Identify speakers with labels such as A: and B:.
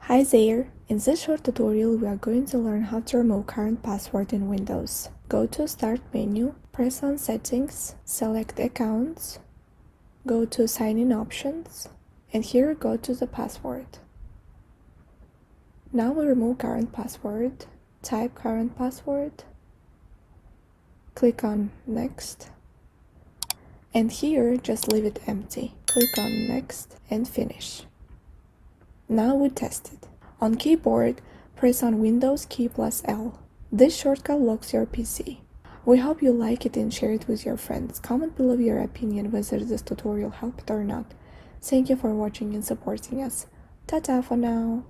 A: Hi there! In this short tutorial we are going to learn how to remove current password in Windows. Go to Start menu, press on Settings, select Accounts, go to Sign in Options, and here go to the password. Now we remove current password, type current password, click on Next, and here just leave it empty. Click on Next and Finish. Now we test it. On keyboard, press on Windows key plus L. This shortcut locks your PC. We hope you like it and share it with your friends. Comment below your opinion whether this tutorial helped or not. Thank you for watching and supporting us. Ta-ta for now!